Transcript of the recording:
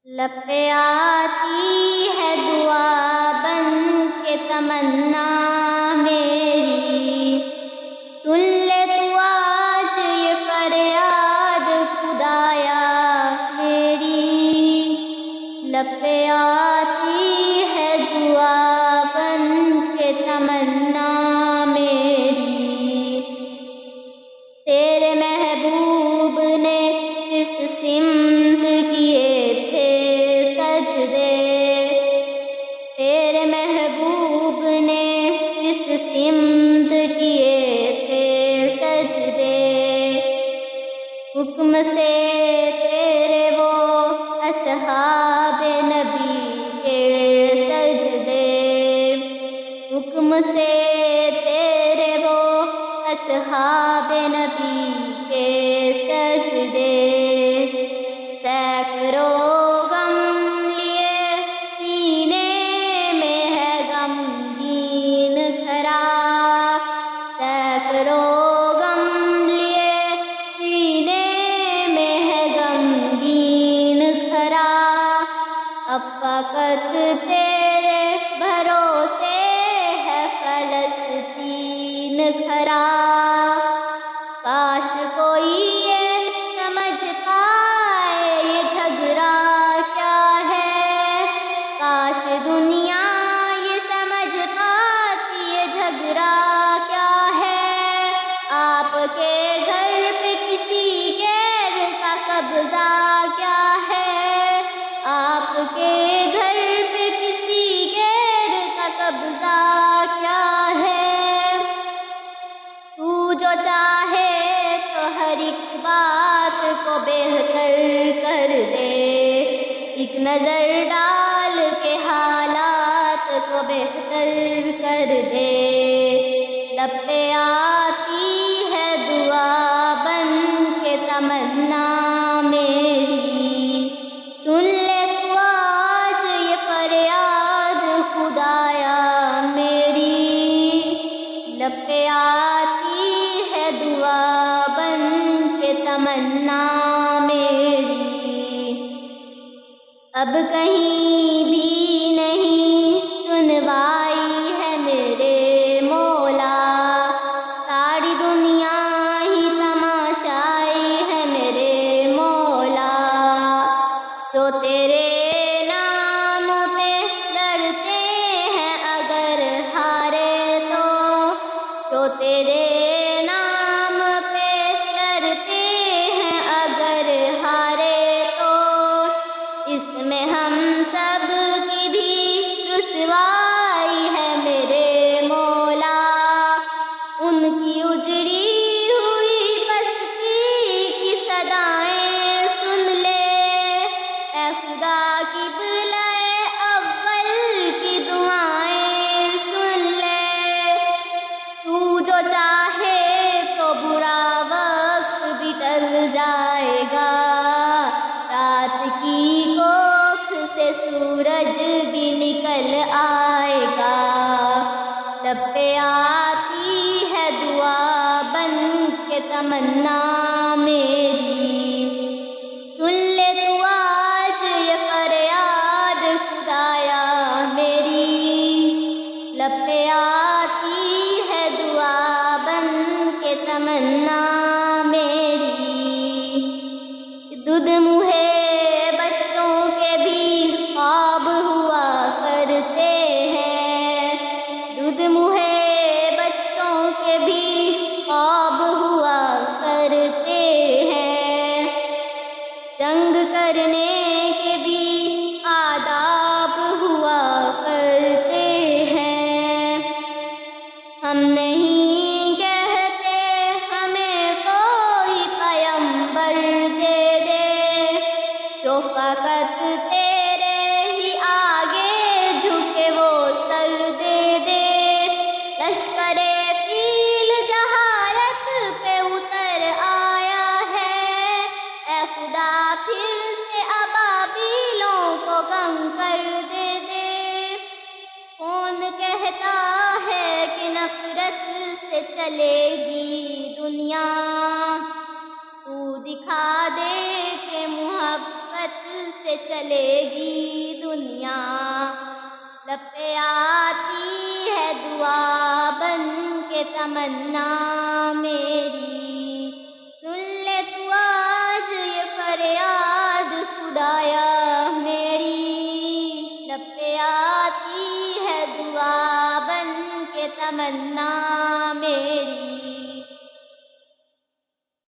لب پہ آتی ہے دعا بن کے تمنا میری، سن لے تو آج یہ فریاد خدایا میری۔ لب پہ آتی ہے دعا بن کے تمنا میری، تیرے محبوب نے جس سمت کیے تھے سجدے، تیرے محبوب نے جس سمت کیے تھے سجدے، حکم سے تیرے وہ اصحاب نبی کے سجدے، حکم سے تیرے وہ اصحاب نبی کے سجدے، سینکڑوں غم لیے سینے میں ہے غمگین کھرا، سینکڑوں غم لیے سینے میں ہے غمگین کھرا، اب فقط تیرے بھروسے ہے فلسطین کھرا۔ کاش کوئی یہ سمجھ پائے یہ جھگڑا کیا ہے، کاش دنیا یہ سمجھ پاتی یہ جھگڑا کیا ہے۔ آپ کے گھر پہ کسی غیر کا قبضہ کیا ہے، آپ کے گھر پہ کسی غیر کا قبضہ کیا ہے۔ تو جو چاہے تو ہر ایک بات کو بہتر کر دے، ایک نظر ڈال کے حالات کو بہتر کر دے۔ لب پہ آتی ہے دعا بن کے تمنا میری، سن لے تو آج یہ فریاد خدایا میری۔ لب پہ آتی ہے دعا بن کے تمنا میری، اب کہیں بھی نہیں سنوائی ہے میرے مولا، ساری دنیا ہی تماشائی ہے میرے مولا۔ جو تیرے نام پہ لڑتے ہیں اگر ہارے تو، جو تیرے نام پہ لڑتے ہیں اگر ہارے تو، اس میں ہم سب کی بھی رسوائی ہے میرے مولا۔ ان کی اجڑی ہوئی بستی کی صدائیں سن لے، اے خدا قبلہ اول کی دعائیں سن لے۔ تو جو چاہے تو برا وقت بھی ٹل جائے گا، رات کی کوکھ سے سورج بھی نکل آئے گا۔ لب پہ آتی ہے دعا بن کے تمنا میری، سن لے تو آج یہ فریاد خدایا میری۔ لب پہ آتی ہے دعا بن کے تمنا میری، دودھ منہے بچوں کے بھی خواب ہوا کرتے ہیں، دودھ منہے بچوں کے بھی خواب ہوا کرتے ہیں، جنگ کرنے کے بھی آداب ہوا کرتے ہیں۔ ہم نہیں کہتے ہمیں کوئی پیمبر دے دے، جو فقط تیرے ہی آگے جھکے وہ سر دے دے۔ لشکر فیل جہالت پہ اتر آیا ہے، اے خدا پھر سے ابابیلوں کو کنکر دے دے۔ کون کہتا ہے کہ نفرت سے چلے گی دنیا، تو دکھا دے کہ محبت سے سے چلے گی دنیا، لب پہ آتی ہے دعا بن کے تمنا میری، سن لے تو آج یہ فریاد خدایا میری، لب پہ آتی ہے دعا بن کے تمنا میری۔